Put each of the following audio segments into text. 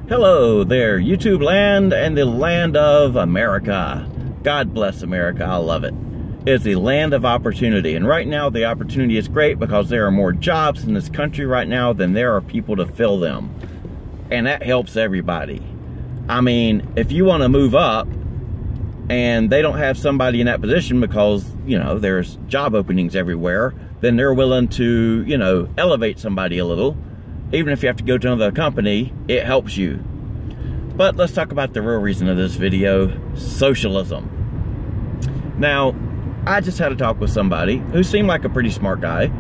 Hello there, YouTube land and the land of America. God bless America, I love it. It's the land of opportunity, and right now the opportunity is great because there are more jobs in this country right now than there are people to fill them. And that helps everybody. I mean, if you want to move up and they don't have somebody in that position because, you know, there's job openings everywhere, then they're willing to, you know, elevate somebody a little. Even if you have to go to another company, it helps you. But let's talk about the real reason of this video, socialism. Now, I just had a talk with somebody who seemed like a pretty smart guy,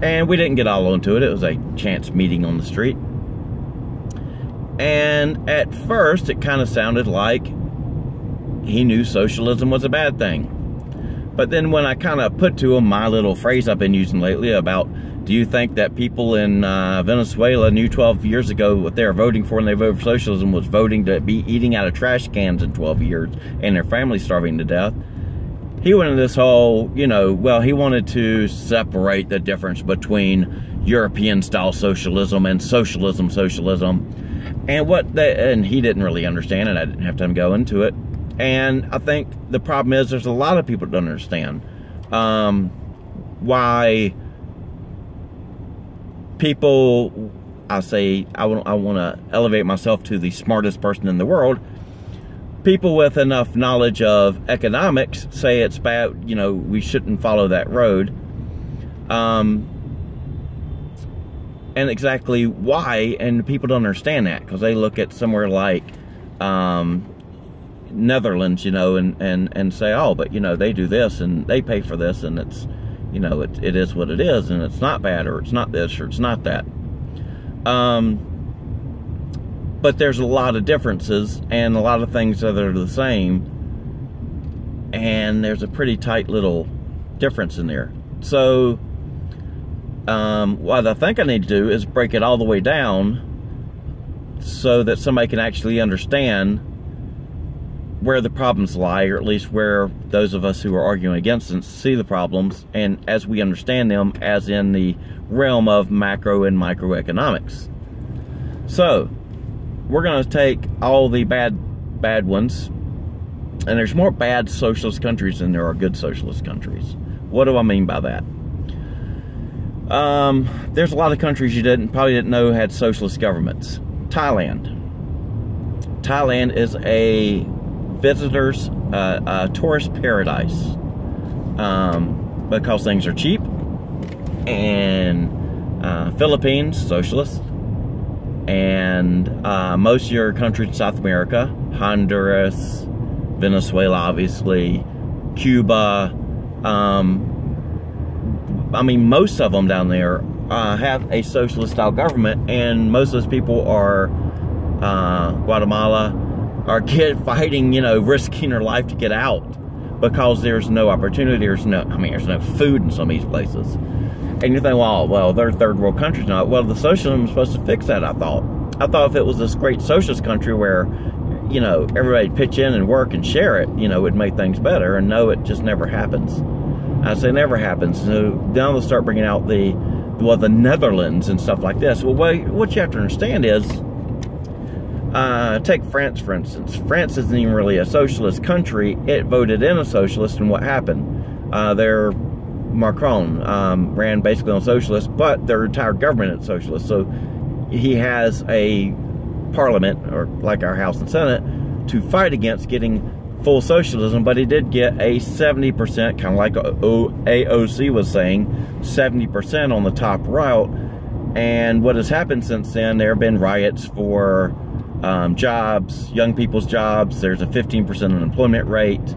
and we didn't get all into it. It was a chance meeting on the street. And at first, it kind of sounded like he knew socialism was a bad thing. But then when I kind of put to him my little phrase I've been using lately about, do you think that people in Venezuela knew 12 years ago what they were voting for when they voted for socialism was voting to be eating out of trash cans in 12 years and their families starving to death? He went into this whole, you know, well, he wanted to separate the difference between European-style socialism and socialism. And he didn't really understand it. I didn't have time to go into it. And I think the problem is there's a lot of people that don't understand why people, I want to elevate myself to the smartest person in the world. People with enough knowledge of economics say it's bad, you know, we shouldn't follow that road. And exactly why, and people don't understand that because they look at somewhere like Netherlands, you know, and say, oh, but you know, they do this and they pay for this and it's, you know, it is what it is and it's not bad or it's not this or it's not that. But there's a lot of differences and a lot of things that are the same, and there's a pretty tight little difference in there. So what I think I need to do is break it all the way down so that somebody can actually understand where the problems lie, or at least where those of us who are arguing against them see the problems, and as we understand them as in the realm of macro and microeconomics. So we're going to take all the bad ones, and there's more bad socialist countries than there are good socialist countries. What do I mean by that? There's a lot of countries you probably didn't know had socialist governments. Thailand is a visitors, tourist paradise because things are cheap. And Philippines, socialist. And most of your countries in South America, Honduras, Venezuela, obviously, Cuba. I mean, most of them down there have a socialist-style government, and most of those people are Guatemala, are fighting, you know, risking their life to get out because there's no opportunity. There's no food in some of these places. And you think, well, they're third world countries now. Well, the socialism is supposed to fix that, I thought. I thought if it was this great socialist country where, you know, everybody pitch in and work and share it, you know, it would make things better. And no, it just never happens. I say never happens. So now they'll start bringing out the Netherlands and stuff like this. Well, what you have to understand is, take France, for instance. France isn't even really a socialist country. It voted in a socialist, and what happened? Macron ran basically on socialist, but their entire government is socialist. So he has a parliament, or like our House and Senate, to fight against getting full socialism, but he did get a 70%, kind of like AOC was saying, 70% on the top route. And what has happened since then, there have been riots for jobs, young people's jobs. There's a 15% unemployment rate.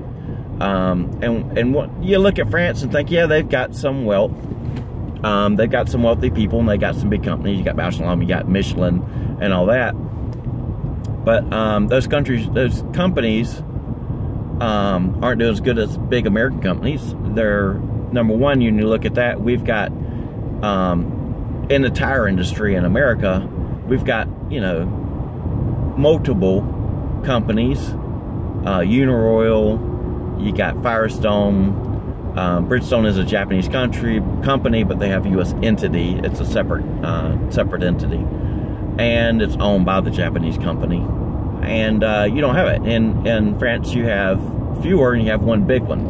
And what you look at France and think, yeah, they've got some wealth. They've got some wealthy people, and they got some big companies. You got Michelin, you got Michelin, and all that. But those companies aren't doing as good as big American companies. They're number one. You look at that. We've got in the tire industry in America, we've got, you know, multiple companies. Uniroyal. You got Firestone. Bridgestone is a Japanese company, but they have a U.S. entity. It's a separate entity. and it's owned by the Japanese company. And you don't have it. In France, you have fewer, and you have one big one.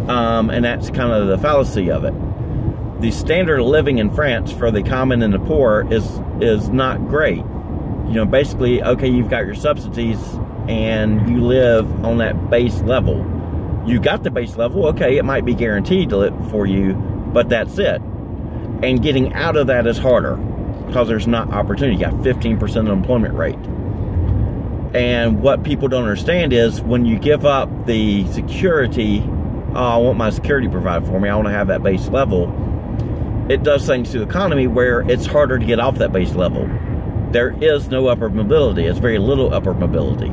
And that's kind of the fallacy of it. The standard of living in France for the common and the poor is not great. You know, basically, okay, you've got your subsidies, and you live on that base level. You got the base level, okay, it might be guaranteed to live for you, but that's it. And getting out of that is harder, because there's not opportunity. You got 15% unemployment rate. And what people don't understand is when you give up the security, oh, I want my security provided for me, I want to have that base level, it does things to the economy where it's harder to get off that base level. There is no upward mobility. It's very little upward mobility.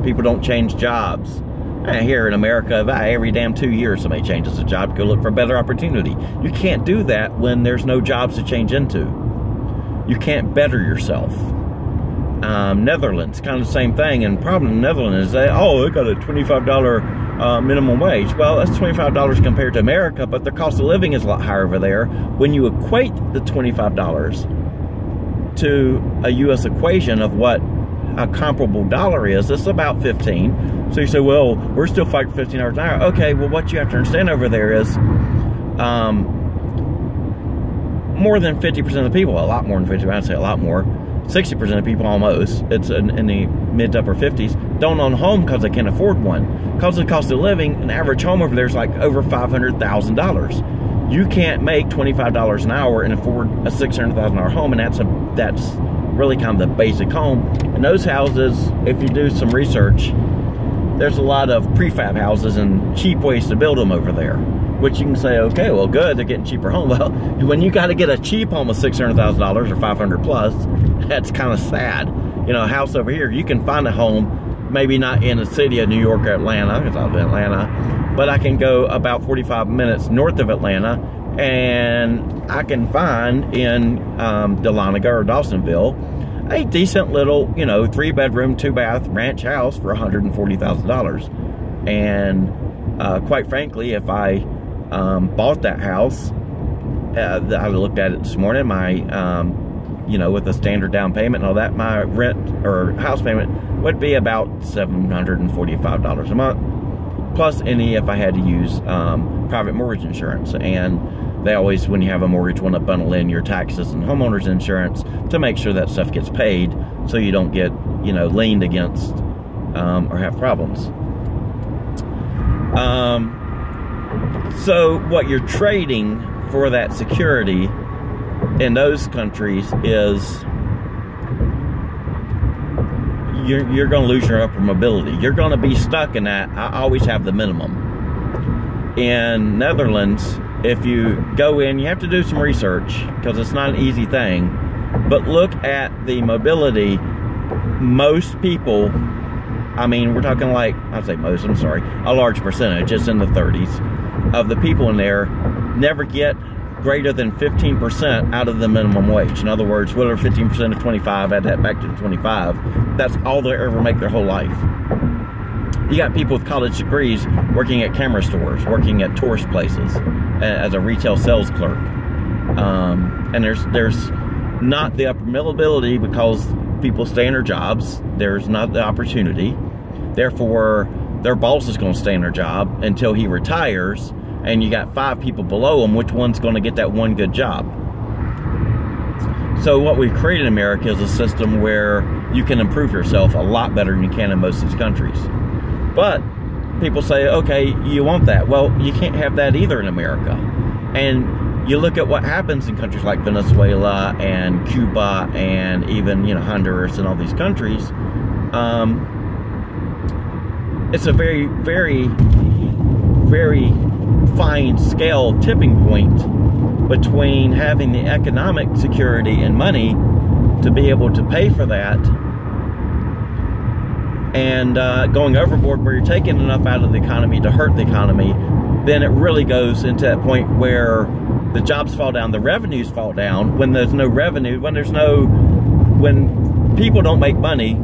People don't change jobs. Here in America, every damn 2 years somebody changes a job to go look for a better opportunity. You can't do that when there's no jobs to change into. You can't better yourself. Netherlands, kind of the same thing. And the problem in the Netherlands is they got a $25 minimum wage. Well, that's $25 compared to America, but the cost of living is a lot higher over there. When you equate the $25 to a U.S. equation of what a comparable dollar is, it's about 15. So you say, well, we're still fighting $15 an hour. Okay, well, what you have to understand over there is more than 50% of the people, a lot more than 50%, I'd say a lot more, 60% of people almost, it's in the mid to upper 50s, don't own a home because they can't afford one. Because of the cost of living, an average home over there is like over $500,000. You can't make $25 an hour and afford a $600,000 home, and that's really kind of the basic home. And those houses, if you do some research, there's a lot of prefab houses and cheap ways to build them over there, which you can say, okay, well, good, they're getting cheaper homes. Well, when you got to get a cheap home of $600,000 or 500 plus, that's kind of sad. You know, a house over here, you can find a home, maybe not in the city of New York or Atlanta, because I live in Atlanta, but I can go about 45 minutes north of Atlanta, and I can find in Dahlonega or Dawsonville a decent little, 3-bedroom, 2-bath ranch house for $140,000. And quite frankly, if I bought that house, I looked at it this morning, my, with a standard down payment and all that, my rent or house payment would be about $745 a month, plus any if I had to use private mortgage insurance. And they always, when you have a mortgage, want to bundle in your taxes and homeowners insurance to make sure that stuff gets paid so you don't get, leaned against or have problems. So what you're trading for that security in those countries is you're going to lose your upper mobility. You're going to be stuck in that. I always have the minimum. In Netherlands, if you go in, you have to do some research because it's not an easy thing, but look at the mobility. Most people, I mean, we're talking like, I'd say most, I'm sorry, a large percentage, it's in the 30s, of the people in there never get greater than 15% out of the minimum wage. In other words, whatever 15% of 25, add that back to the 25, that's all they ever make their whole life. You got people with college degrees working at camera stores, working at tourist places as a retail sales clerk. And there's not the upper mobility because people stay in their jobs. There's not the opportunity. Therefore, their boss is going to stay in their job until he retires, and you got 5 people below him. Which one's going to get that one good job? So what we've created in America is a system where you can improve yourself a lot better than you can in most of these countries. But people say, okay, you want that. Well, you can't have that either in America. And you look at what happens in countries like Venezuela and Cuba and even, Honduras and all these countries. It's a very, very, very fine scale tipping point between having the economic security and money to be able to pay for that, and going overboard where you're taking enough out of the economy to hurt the economy. Then it really goes into that point where the jobs fall down, the revenues fall down. When there's no revenue, when people don't make money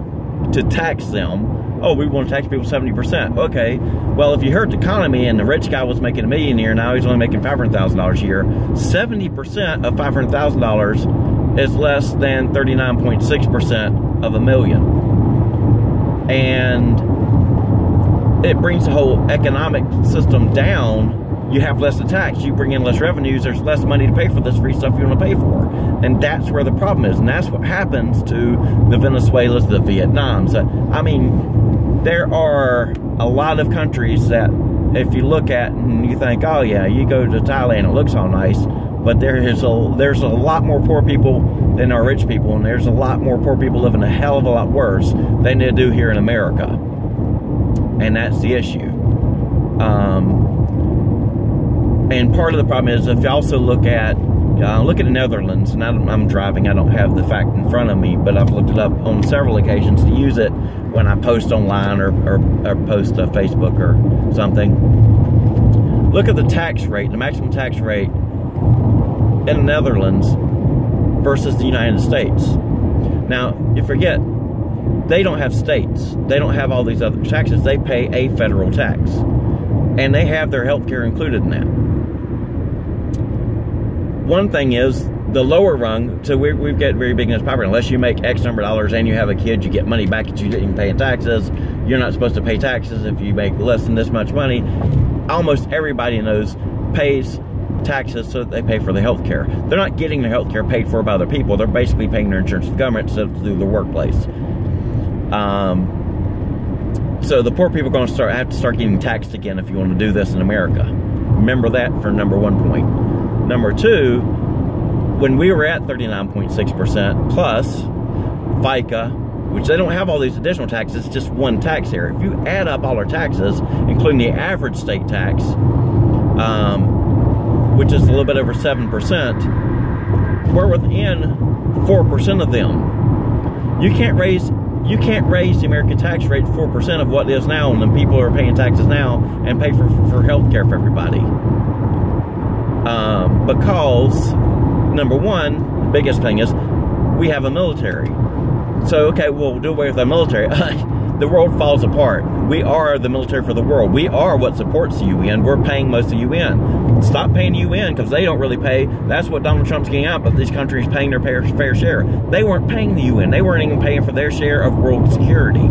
to tax them, oh, we want to tax people 70%. Okay, well, if you hurt the economy and the rich guy was making $1 million a year, now he's only making $500,000 a year, 70% of $500,000 is less than 39.6% of a million. And it brings the whole economic system down. You have less tax, you bring in less revenues, there's less money to pay for this free stuff you want to pay for. And that's where the problem is. And that's what happens to the Venezuelans, the Vietnams. I mean, there are a lot of countries that if you look at and you think, oh yeah, you go to Thailand, it looks all nice, but there's a lot more poor people than are rich people, and there's a lot more poor people living a hell of a lot worse than they do here in America. And that's the issue. And part of the problem is if you also look at the Netherlands, and I'm driving, I don't have the fact in front of me, but I've looked it up on several occasions to use it when I post online or post to Facebook or something. Look at the tax rate, the maximum tax rate in the Netherlands versus the United States. Now, you forget, they don't have states. They don't have all these other taxes. They pay a federal tax. And they have their health care included in that. One thing is, the lower rung, so we've got very big in this poverty. Unless you make X number of dollars and you have a kid, you get money back that you didn't pay in taxes. You're not supposed to pay taxes if you make less than this much money. Almost everybody knows pays taxes so that they pay for the health care. They're not getting their health care paid for by other people. They're basically paying their insurance to the government through the workplace. So the poor people are going to have to start getting taxed again if you want to do this in America. Remember that for number 1 point. Number 2, when we were at 39.6% plus FICA, which they don't have all these additional taxes, it's just one tax area. If you add up all our taxes, including the average state tax, which is a little bit over 7%, we're within 4% of them. You can't raise the American tax rate 4% of what it is now, and then people are paying taxes now and pay for health care for everybody. Because, number one, the biggest thing is, we have a military. So, okay, we'll do away with our military. The world falls apart. We are the military for the world. We are what supports the UN. We're paying most of the UN. Stop paying the UN because they don't really pay. That's what Donald Trump's getting out, but these countries paying their fair share. They weren't paying the UN. They weren't even paying for their share of world security.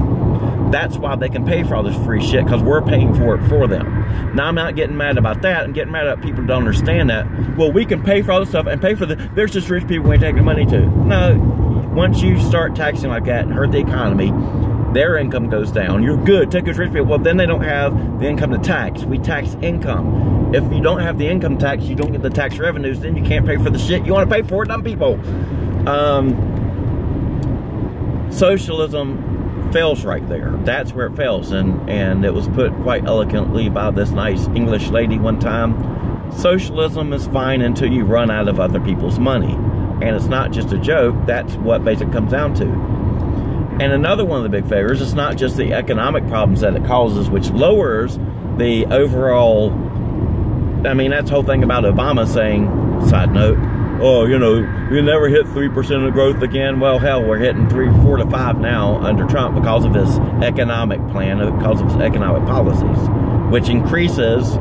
That's why they can pay for all this free shit, because we're paying for it for them. Now, I'm not getting mad about that. I'm getting mad at people who don't understand that. Well, we can pay for all this stuff and pay for there's just rich people we ain't taking the money to. No, once you start taxing like that and hurt the economy, their income goes down. You're good, take those rich people. Well, then they don't have the income to tax. We tax income. If you don't have the income tax, you don't get the tax revenues, then you can't pay for the shit you want to pay for, dumb people. Socialism fails right there. That's where it fails, and it was put quite eloquently by this nice English lady one time. Socialism is fine until you run out of other people's money, and it's not just a joke. That's what basically comes down to. And another one of the big failures, it's not just the economic problems that it causes, which lowers the overall, I mean, that's the whole thing about Obama saying, side note, oh, you know, you never hit 3% of growth again. Well, hell, we're hitting 3, 4 to 5 now under Trump because of his economic plan, because of his economic policies, which increases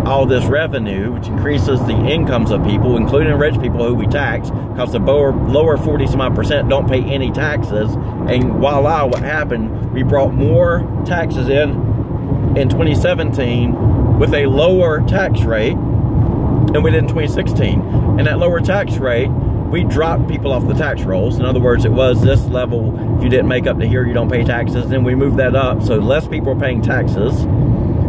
all this revenue, which increases the incomes of people, including rich people who we tax, because the lower 40-some-odd% don't pay any taxes. And voila, what happened? We brought more taxes in 2017 with a lower tax rate than we did in 2016. And that lower tax rate, we dropped people off the tax rolls. In other words, it was this level, if you didn't make up to here, you don't pay taxes. Then we moved that up, so less people are paying taxes,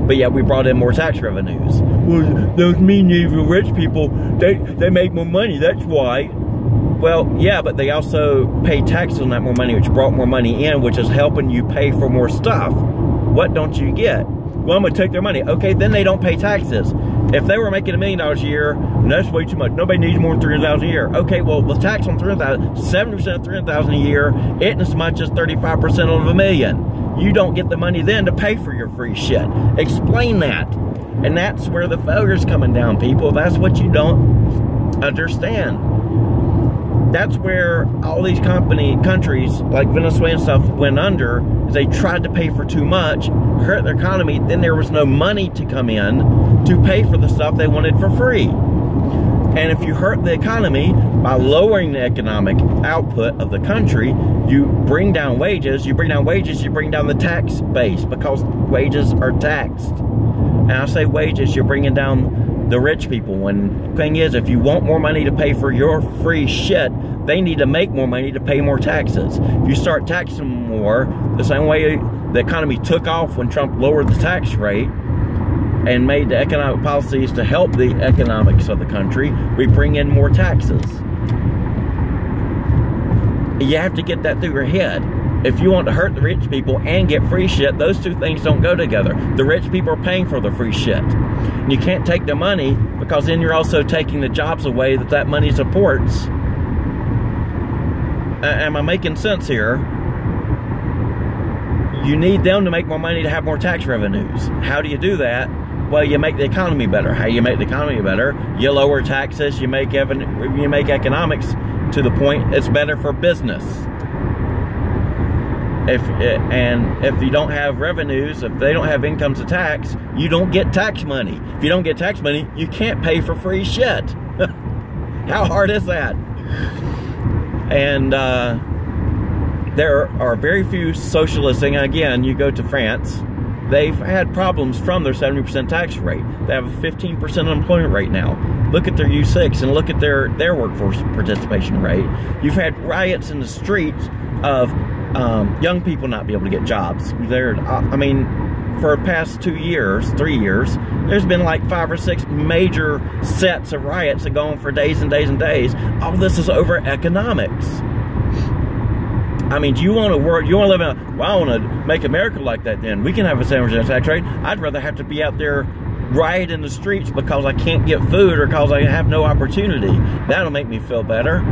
but yet we brought in more tax revenues. Well, those mean evil rich people, they make more money, that's why. Well, yeah, but they also pay taxes on that more money, which brought more money in, which is helping you pay for more stuff. What don't you get? Well, I'm going to take their money. Okay, then they don't pay taxes. If they were making $1 million a year, and that's way too much. Nobody needs more than $300,000 a year. Okay, well, the tax on $300,000, 70% of $300,000 a year, isn't as much as 35% of $1 million. You don't get the money then to pay for your free shit. Explain that. And that's where the failure's coming down, people. That's what you don't understand. That's where all these countries like Venezuela and stuff went under, is they tried to pay for too much, hurt their economy, then there was no money to come in to pay for the stuff they wanted for free. And if you hurt the economy by lowering the economic output of the country, you bring down wages, you bring down the tax base, because wages are taxed. And I say wages, you're bringing down the rich people. When the thing is, if you want more money to pay for your free shit, they need to make more money to pay more taxes. If you start taxing more, the same way the economy took off when Trump lowered the tax rate and made the economic policies to help the economics of the country, we bring in more taxes. You have to get that through your head. If you want to hurt the rich people and get free shit, those two things don't go together. The rich people are paying for the free shit. And you can't take their money, because then you're also taking the jobs away that money supports. Am I making sense here? You need them to make more money to have more tax revenues. How do you do that? Well, you make the economy better. How do you make the economy better? You lower taxes, you make economics to the point it's better for business. If you don't have revenues, if they don't have income to tax, you don't get tax money. If you don't get tax money, you can't pay for free shit. How hard is that? And there are very few socialists, and again, you go to France, they've had problems from their 70% tax rate. They have a 15% unemployment rate now. Look at their U6 and look at their workforce participation rate. You've had riots in the streets of young people not be able to get jobs. I mean, for the past 2 years, 3 years, there's been like 5 or 6 major sets of riots that go on for days and days and days. All this is over economics. I mean, do you want to work, you want to live in a, well, I want to make America like that then. We can have a 7% tax rate. I'd rather have to be out there rioting in the streets because I can't get food or because I have no opportunity. That'll make me feel better.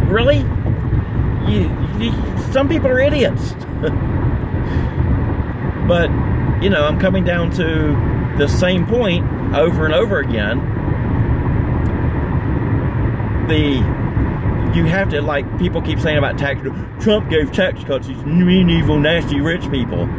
Really? Some people are idiots. But, you know, I'm coming down to the same point over and over again. You have to, like, people keep saying about tax, Trump gave tax cuts, these mean, evil, nasty, rich people.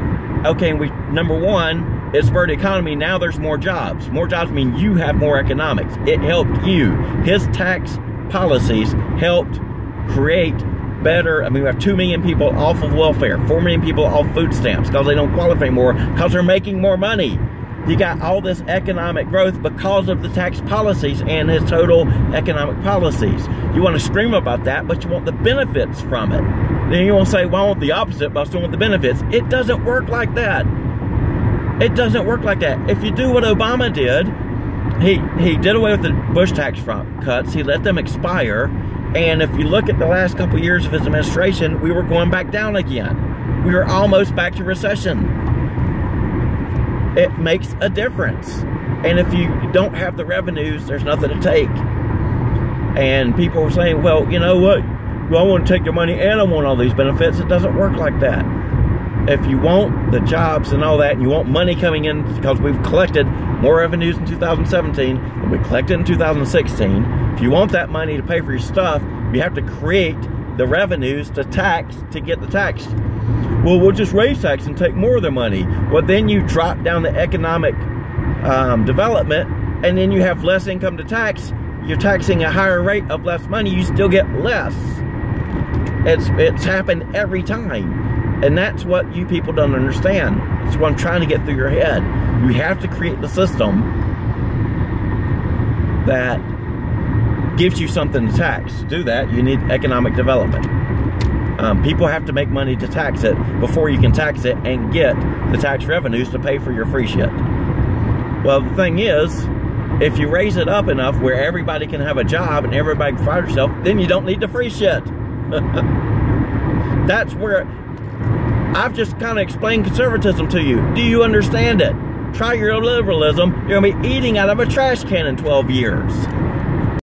Okay, number one, it's for the economy, now there's more jobs. More jobs mean you have more economics. It helped you. His tax policies helped create better, I mean, we have 2 million people off of welfare, 4 million people off food stamps because they don't qualify anymore because they're making more money. You got all this economic growth because of the tax policies and his total economic policies. You want to scream about that, but you want the benefits from it. Then you want to say, well, I want the opposite, but I still want the benefits. It doesn't work like that. It doesn't work like that. If you do what Obama did, he did away with the Bush tax cuts. He let them expire. And if you look at the last couple years of his administration, we were going back down again. We were almost back to recession. It makes a difference. And if you don't have the revenues, there's nothing to take. And people are saying, well, you know what? Well, I want to take your money and I want all these benefits. It doesn't work like that. If you want the jobs and all that, and you want money coming in, because we've collected more revenues in 2017 than we collected in 2016. If you want that money to pay for your stuff, you have to create the revenues to tax to get the tax. Well, we'll just raise tax and take more of their money. Well, then you drop down the economic development, and then you have less income to tax. You're taxing a higher rate of less money. You still get less. It's happened every time. And that's what you people don't understand. That's what I'm trying to get through your head. You have to create the system that gives you something to tax. To do that, you need economic development. People have to make money to tax it before you can tax it and get the tax revenues to pay for your free shit. Well, the thing is, if you raise it up enough where everybody can have a job and everybody can provide herself, then you don't need the free shit. That's where I've just kind of explained conservatism to you. Do you understand it? Try your liberalism. You're going to be eating out of a trash can in 12 years.